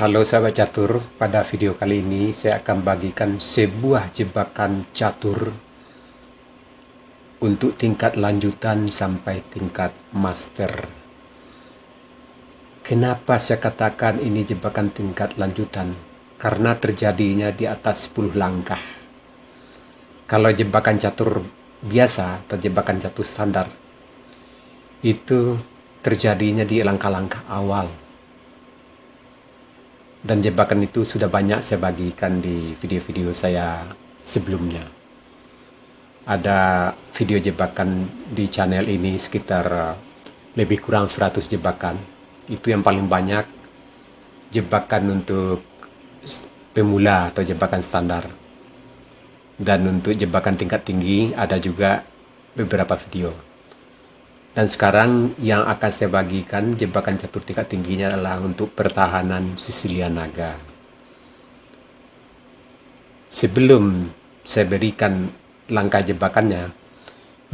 Halo sahabat catur, pada video kali ini saya akan bagikan sebuah jebakan catur untuk tingkat lanjutan sampai tingkat master. Kenapa saya katakan ini jebakan tingkat lanjutan? Karena terjadinya di atas 10 langkah. Kalau jebakan catur biasa atau jebakan catur standar, itu terjadinya di langkah-langkah awal. Dan jebakan itu sudah banyak saya bagikan di video-video saya sebelumnya. Ada video jebakan di channel ini sekitar lebih kurang 100 jebakan. Itu yang paling banyak jebakan untuk pemula atau jebakan standar. Dan untuk jebakan tingkat tinggi ada juga beberapa video. Dan sekarang yang akan saya bagikan jebakan catur tingkat tingginya adalah untuk pertahanan Sisilia Naga. Sebelum saya berikan langkah jebakannya,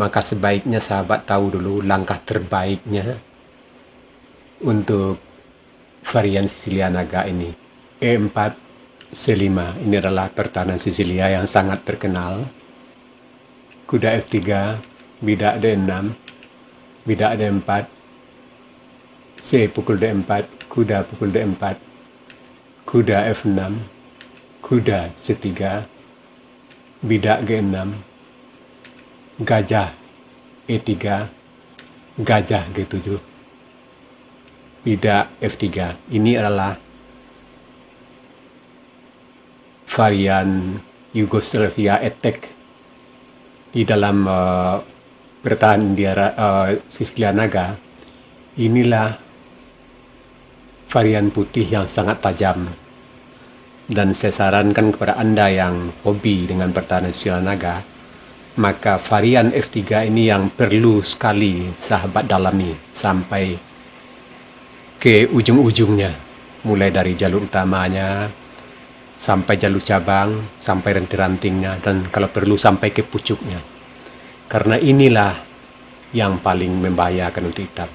maka sebaiknya sahabat tahu dulu langkah terbaiknya untuk varian Sisilia Naga ini. E4, C5, ini adalah pertahanan Sisilia yang sangat terkenal. Kuda F3, bidak D6, bidak D4, C pukul D4, kuda pukul D4, kuda F6, kuda C3, bidak G6, gajah E3, gajah G7, bidak F3. Ini adalah varian Yugoslavia attack di dalam pertahanan Sisilia Naga. Inilah varian putih yang sangat tajam, dan saya sarankan kepada Anda yang hobi dengan pertahanan Sisilia Naga, maka varian F3 ini yang perlu sekali sahabat dalami sampai ke ujung-ujungnya, mulai dari jalur utamanya sampai jalur cabang, sampai ranting-rantingnya, dan kalau perlu sampai ke pucuknya. Karena inilah yang paling membahayakan untuk hitam.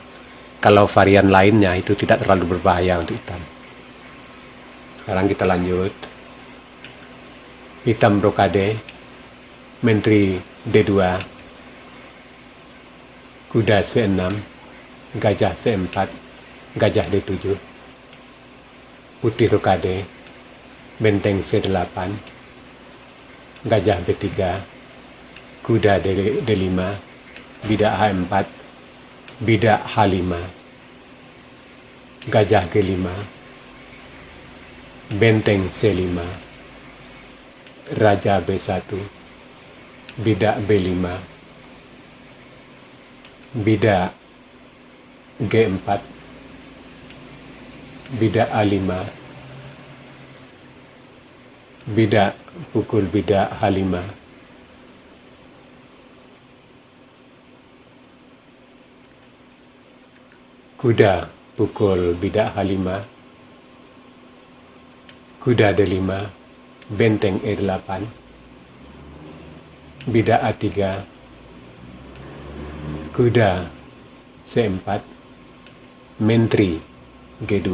Kalau varian lainnya itu tidak terlalu berbahaya untuk hitam. Sekarang kita lanjut. Hitam brokade, menteri D2, kuda C6, gajah C4, gajah D7, putih brokade, benteng C8, gajah B3, kuda D5, bidak H4, bidak H5, gajah G5, benteng C5, raja B1, bidak B5, bidak G4, bidak A5, bidak pukul bidak H5, kuda pukul bidak H5, kuda D5, benteng E8, bidak A3, kuda C4, menteri G2,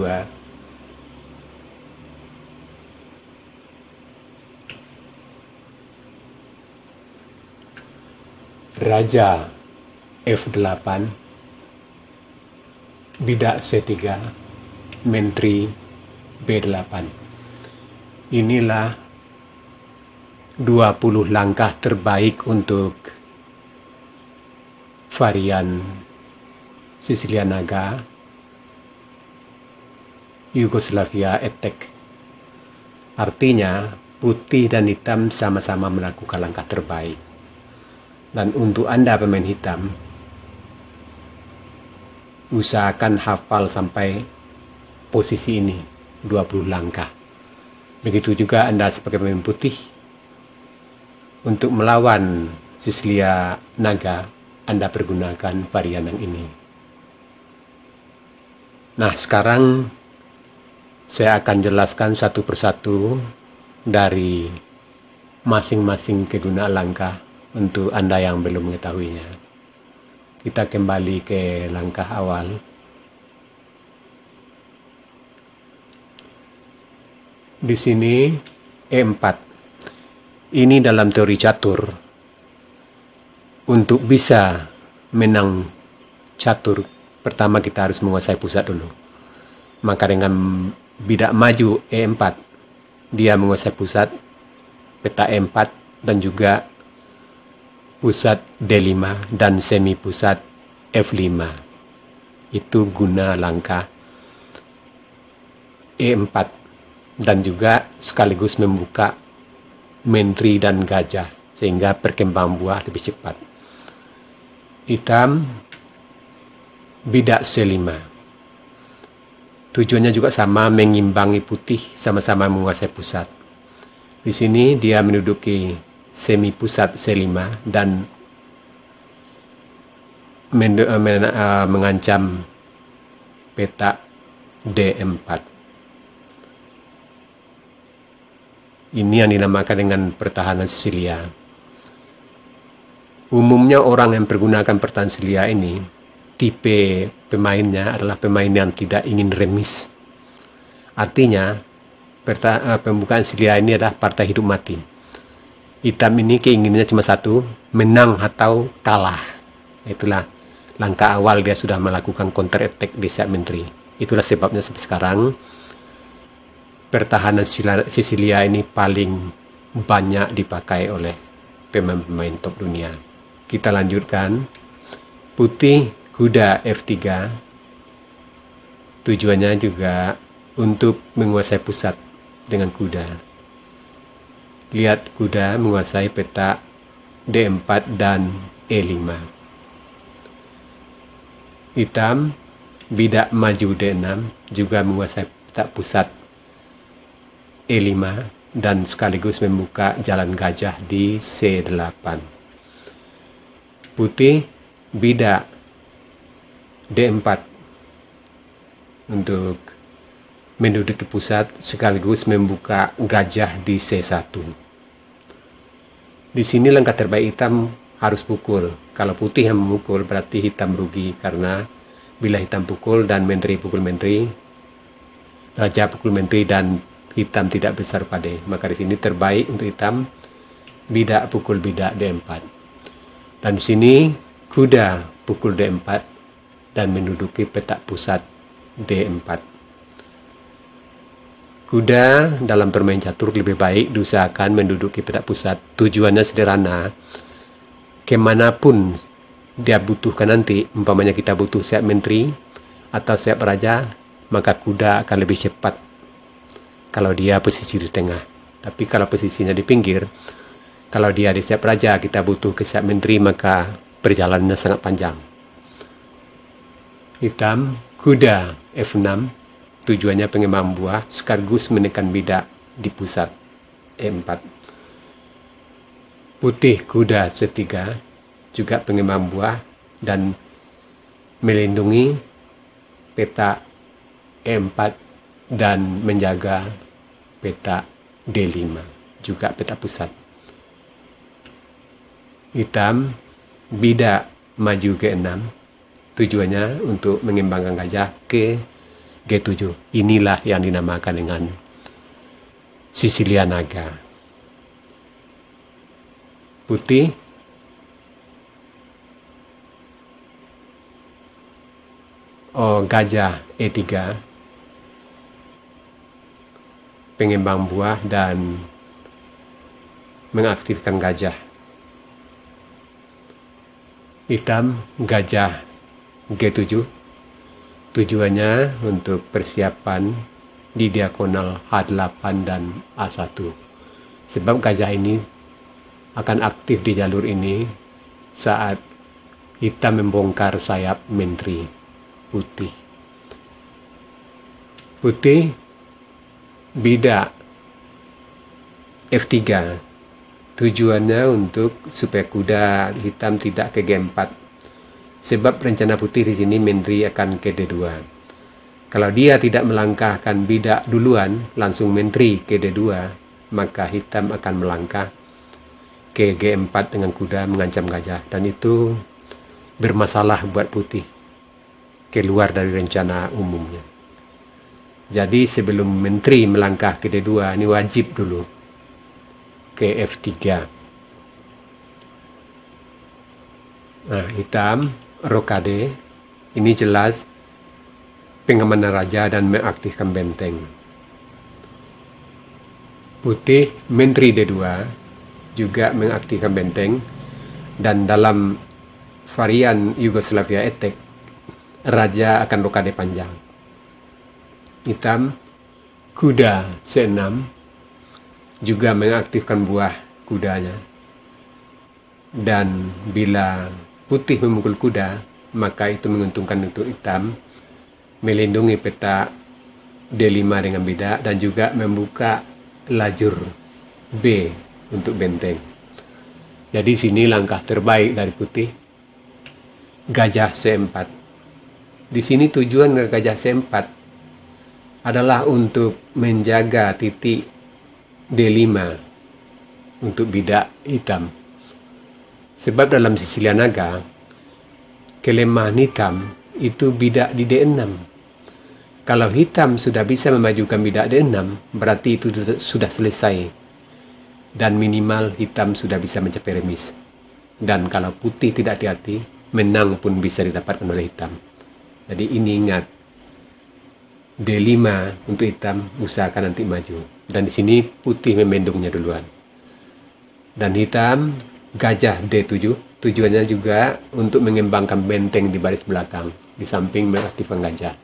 raja F8, bidak C3, menteri B8. Inilah 20 langkah terbaik untuk varian Sisilia Naga Yugoslavia attack. Artinya putih dan hitam sama-sama melakukan langkah terbaik. Dan untuk Anda pemain hitam, usahakan hafal sampai posisi ini 20 langkah. Begitu juga Anda sebagai pemain putih, untuk melawan Sisilia Naga Anda pergunakan varian yang ini. Nah, sekarang saya akan jelaskan satu persatu dari masing-masing kegunaan langkah untuk Anda yang belum mengetahuinya. Kita kembali ke langkah awal. Di sini E4. Ini dalam teori catur. Untuk bisa menang catur, pertama kita harus menguasai pusat dulu. Maka dengan bidak maju E4, dia menguasai pusat peta E4 dan juga pusat D5 dan semi pusat F5. Itu guna langkah E4 dan juga sekaligus membuka menteri dan gajah sehingga perkembangan buah lebih cepat. Hitam bidak C5. Tujuannya juga sama, mengimbangi putih sama-sama menguasai pusat. Di sini dia menduduki semi pusat C5 dan mengancam peta D4. Ini yang dinamakan dengan pertahanan Sisilia. Umumnya orang yang pergunakan pertahanan Sisilia ini, tipe pemainnya adalah pemain yang tidak ingin remis. Artinya, pembukaan Sisilia ini adalah partai hidup mati. Hitam ini keinginannya cuma satu, menang atau kalah. Itulah langkah awal dia sudah melakukan counter attack di saat menteri. Itulah sebabnya sampai sekarang pertahanan Sisilia ini paling banyak dipakai oleh pemain-pemain top dunia. Kita lanjutkan. Putih kuda F3. Tujuannya juga untuk menguasai pusat dengan kuda. Lihat kuda menguasai peta D4 dan E5. Hitam bidak maju D6 juga menguasai peta pusat E5 dan sekaligus membuka jalan gajah di C8. Putih bidak D4 untuk menduduki pusat sekaligus membuka gajah di C1. Di sini langkah terbaik hitam harus pukul. Kalau putih yang memukul berarti hitam rugi, karena bila hitam pukul dan menteri pukul menteri, raja pukul menteri dan hitam tidak besar pada, maka di sini terbaik untuk hitam bidak pukul bidak D4. Dan di sini kuda pukul D4 dan menduduki petak pusat D4. Kuda dalam bermain catur lebih baik diusahakan menduduki petak pusat. Tujuannya sederhana, kemanapun dia butuhkan nanti, umpamanya kita butuh siap menteri atau siap raja, maka kuda akan lebih cepat kalau dia posisi di tengah. Tapi kalau posisinya di pinggir, kalau dia di siap raja kita butuh ke siap menteri, maka perjalanannya sangat panjang. Hitam kuda F6, tujuannya pengembangan buah sekaligus menekan bidak di pusat E4. Putih kuda C3 juga pengembangan buah dan melindungi peta E4 dan menjaga peta D5, juga peta pusat. Hitam bidak maju G6, tujuannya untuk mengembangkan gajah ke G7. Inilah yang dinamakan dengan Sisilia Naga. Putih gajah E3, pengembang buah dan mengaktifkan gajah. Hitam gajah G7, tujuannya untuk persiapan di diagonal H8 dan A1. Sebab gajah ini akan aktif di jalur ini saat hitam membongkar sayap menteri putih. Putih bidak F3, tujuannya untuk supaya kuda hitam tidak ke G4. Sebab rencana putih di sini menteri akan ke D2. Kalau dia tidak melangkahkan bidak duluan, langsung menteri ke D2, maka hitam akan melangkah ke G4 dengan kuda mengancam gajah, dan itu bermasalah buat putih, keluar dari rencana umumnya. Jadi sebelum menteri melangkah ke D2, ini wajib dulu ke F3. Nah, hitam, rokade, ini jelas pengamanan raja dan mengaktifkan benteng. Putih, menteri D2 juga mengaktifkan benteng, dan dalam varian Yugoslavia Attack, raja akan rokade panjang. Hitam, kuda C6 juga mengaktifkan buah kudanya. Dan bila putih memukul kuda, maka itu menguntungkan untuk hitam, melindungi peta D5 dengan bidak, dan juga membuka lajur B untuk benteng. Jadi sini langkah terbaik dari putih, gajah C4. Di sini tujuan gajah C4 adalah untuk menjaga titik D5 untuk bidak hitam. Sebab dalam Sisilia Naga, kelemahan hitam itu bidak di D6. Kalau hitam sudah bisa memajukan bidak D6, berarti itu sudah selesai. Dan minimal hitam sudah bisa mencapai remis. Dan kalau putih tidak hati-hati, menang pun bisa didapatkan oleh hitam. Jadi ini ingat, D5 untuk hitam, usahakan nanti maju. Dan di sini putih memendungnya duluan. Dan hitam, gajah D7, tujuannya juga untuk mengembangkan benteng di baris belakang, di samping mengaktifkan gajah.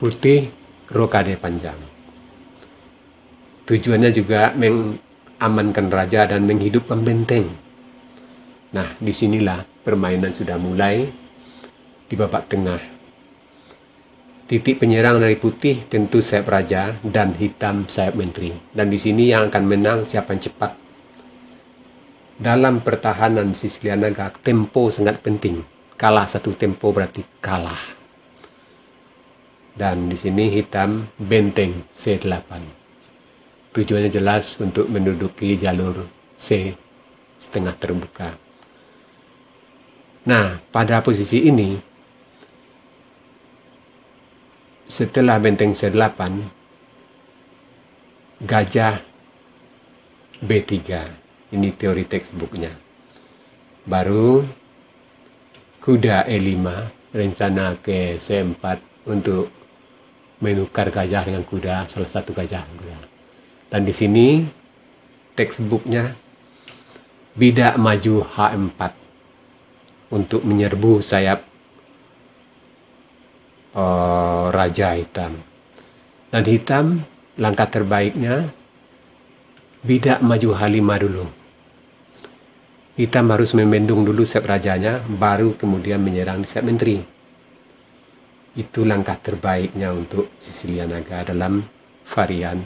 Putih, rokade panjang. Tujuannya juga mengamankan raja dan menghidupkan benteng. Nah, disinilah permainan sudah mulai di babak tengah. Titik penyerang dari putih tentu sayap raja dan hitam sayap menteri. Dan di sini yang akan menang siapa yang cepat. Dalam pertahanan Sisilia Naga, tempo sangat penting. Kalah satu tempo berarti kalah. Dan di sini hitam benteng C8. Tujuannya jelas untuk menduduki jalur C setengah terbuka. Nah, pada posisi ini, setelah benteng C8, gajah B3. Ini teori textbooknya. Baru kuda E5, rencana ke C4 untuk menukar gajah dengan kuda, salah satu gajah. Dan di sini textbooknya bidak maju H4 untuk menyerbu sayap raja hitam. Dan hitam langkah terbaiknya bidak maju H5 dulu. Hitam harus membendung dulu sayap rajanya, baru kemudian menyerang di sayap menteri. Itu langkah terbaiknya untuk Sisilia Naga dalam varian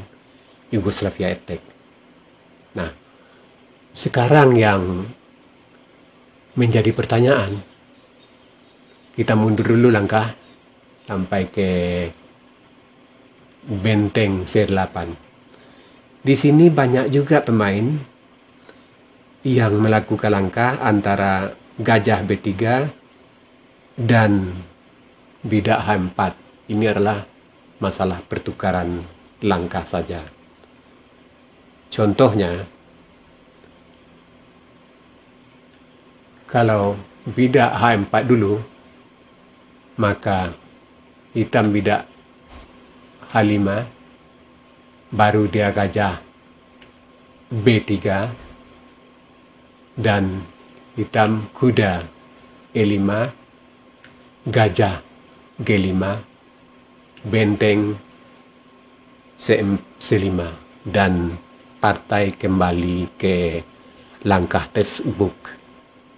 Yugoslavia Attack. Nah, sekarang yang menjadi pertanyaan, kita mundur dulu langkah sampai ke benteng C8. Di sini banyak juga pemain yang melakukan langkah antara gajah B3 dan bidak H4. Ini adalah masalah pertukaran langkah saja. Contohnya, kalau bidak H4 dulu, maka hitam bidak H5, baru dia gajah B3, dan hitam kuda E5, gajah G5, benteng C5, dan partai kembali ke langkah textbook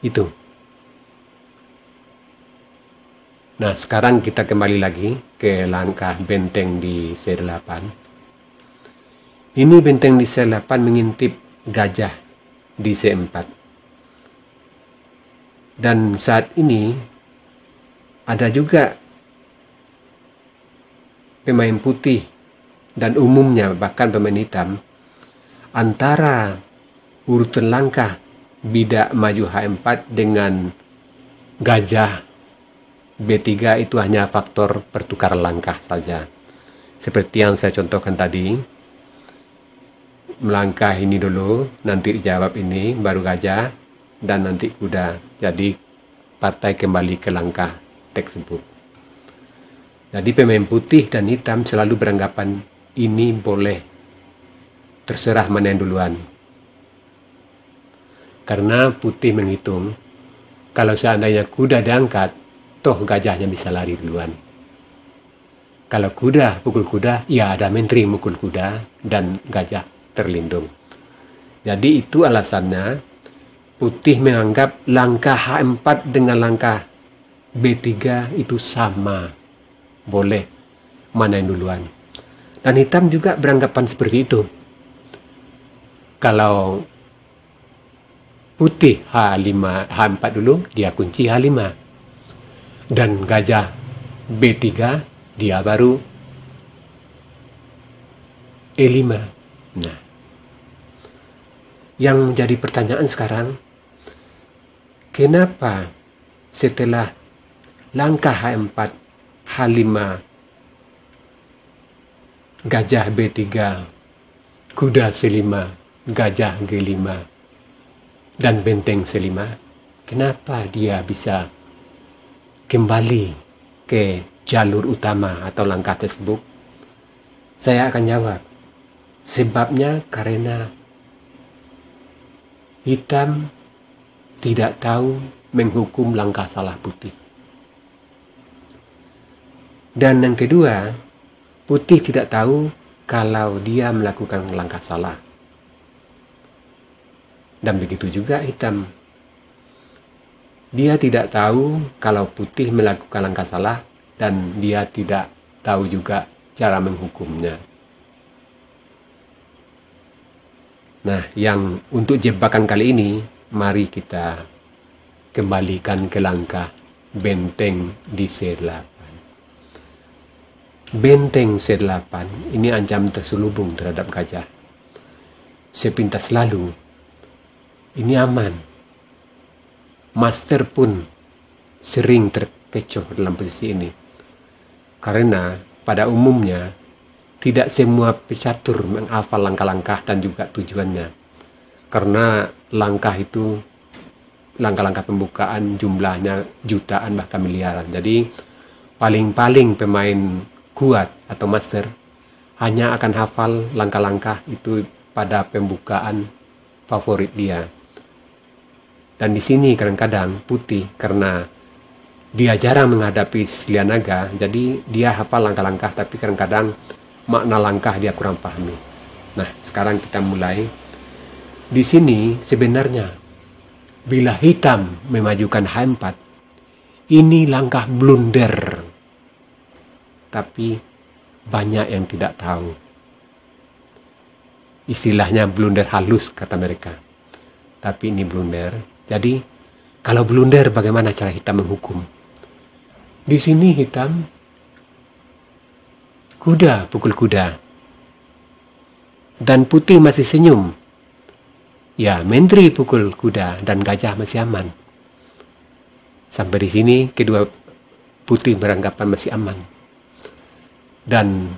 itu. Nah, sekarang kita kembali lagi ke langkah benteng di C8. Ini benteng di C8 mengintip gajah di C4. Dan saat ini ada juga pemain putih dan umumnya bahkan pemain hitam antara urutan langkah bidak maju H4 dengan gajah B3 itu hanya faktor pertukaran langkah saja. Seperti yang saya contohkan tadi, melangkah ini dulu, nanti dijawab ini, baru gajah, dan nanti kuda. Jadi partai kembali ke langkah tersebut. Jadi pemain putih dan hitam selalu beranggapan ini boleh, terserah mana yang duluan. Karena putih menghitung, kalau seandainya kuda diangkat, toh gajahnya bisa lari duluan. Kalau kuda pukul kuda, ya ada menteri mukul kuda dan gajah terlindung. Jadi itu alasannya putih menganggap langkah H4 dengan langkah B3 itu sama. Boleh, mana yang duluan. Dan hitam juga beranggapan seperti itu. Kalau putih H4 dulu, dia kunci H5. Dan gajah B3, dia baru E5. Nah, yang menjadi pertanyaan sekarang, kenapa setelah langkah H4, H5, gajah B3, kuda C5, gajah G5, dan benteng C5, kenapa dia bisa kembali ke jalur utama atau langkah tersebut? Saya akan jawab, sebabnya karena hitam tidak tahu menghukum langkah salah putih. Dan yang kedua, putih tidak tahu kalau dia melakukan langkah salah. Dan begitu juga hitam. Dia tidak tahu kalau putih melakukan langkah salah dan dia tidak tahu juga cara menghukumnya. Nah, yang untuk jebakan kali ini, mari kita kembalikan ke langkah benteng di C8. Benteng C8 ini ancaman terselubung terhadap gajah. Sepintas lalu, ini aman. Master pun sering terkecoh dalam posisi ini. Karena pada umumnya, tidak semua pecatur menghafal langkah-langkah dan juga tujuannya. Karena langkah itu, langkah-langkah pembukaan jumlahnya jutaan bahkan miliaran. Jadi paling-paling pemain kuat atau master hanya akan hafal langkah-langkah itu pada pembukaan favorit dia. Dan di sini kadang-kadang putih karena dia jarang menghadapi silian naga, jadi dia hafal langkah-langkah tapi kadang-kadang makna langkah dia kurang pahami. Nah, sekarang kita mulai. Di sini sebenarnya bila hitam memajukan H4, ini langkah blunder. Tapi banyak yang tidak tahu. Istilahnya blunder halus kata mereka. Tapi ini blunder. Jadi kalau blunder bagaimana cara hitam menghukum? Di sini hitam kuda pukul kuda. Dan putih masih senyum. Ya, menteri pukul kuda dan gajah masih aman. Sampai di sini kedua putih beranggapan masih aman. Dan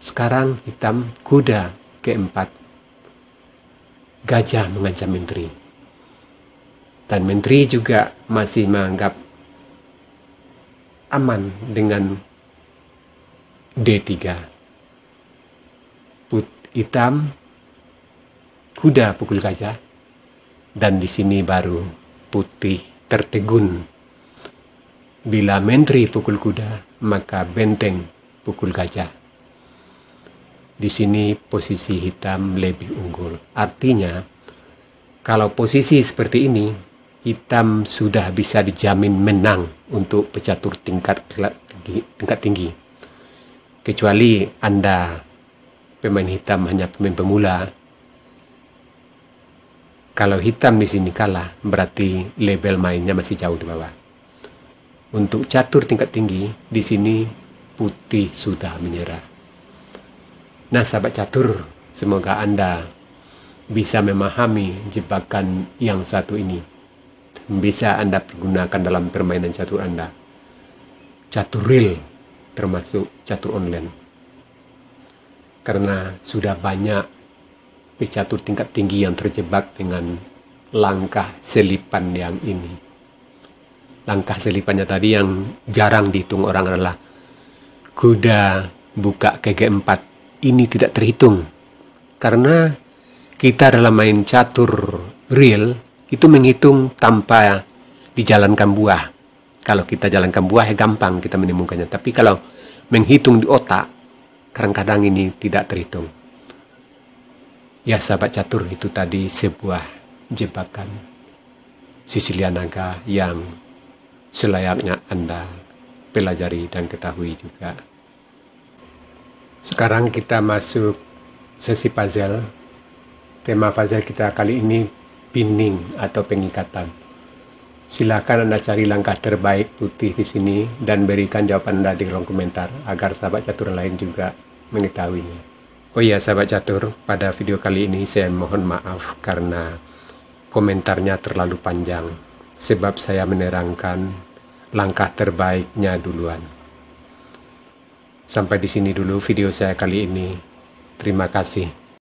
sekarang hitam kuda keempat. Gajah mengancam menteri. Dan menteri juga masih menganggap aman dengan D3. Hitam kuda pukul gajah. Dan di sini baru putih tertegun. Bila menteri pukul kuda, maka benteng pukul gajah. Di sini posisi hitam lebih unggul. Artinya, kalau posisi seperti ini, hitam sudah bisa dijamin menang untuk pecatur tingkat tinggi. Kecuali Anda pemain hitam hanya pemain pemula. Kalau hitam di sini kalah, berarti level mainnya masih jauh di bawah. Untuk catur tingkat tinggi, di sini putih sudah menyerah. Nah, sahabat catur, semoga Anda bisa memahami jebakan yang satu ini. Bisa Anda pergunakan dalam permainan catur Anda. catur real, termasuk catur online. Karena sudah banyak pecatur tingkat tinggi yang terjebak dengan langkah selipan yang ini. Langkah selipannya tadi yang jarang dihitung orang adalah kuda buka KG4. Ini tidak terhitung. Karena kita dalam main catur real itu menghitung tanpa dijalankan buah. Kalau kita jalankan buah ya gampang kita menemukannya. Tapi kalau menghitung di otak, kadang-kadang ini tidak terhitung. Ya sahabat catur, itu tadi sebuah jebakan Sicilia Naga yang selayaknya Anda pelajari dan ketahui juga. Sekarang kita masuk sesi puzzle. Tema puzzle kita kali ini pinning atau pengikatan. Silakan Anda cari langkah terbaik putih di sini dan berikan jawaban Anda di kolom komentar agar sahabat catur lain juga mengetahuinya. Oh iya sahabat catur, pada video kali ini saya mohon maaf karena komentarnya terlalu panjang sebab saya menerangkan langkah terbaiknya duluan. Sampai di sini dulu video saya kali ini. Terima kasih.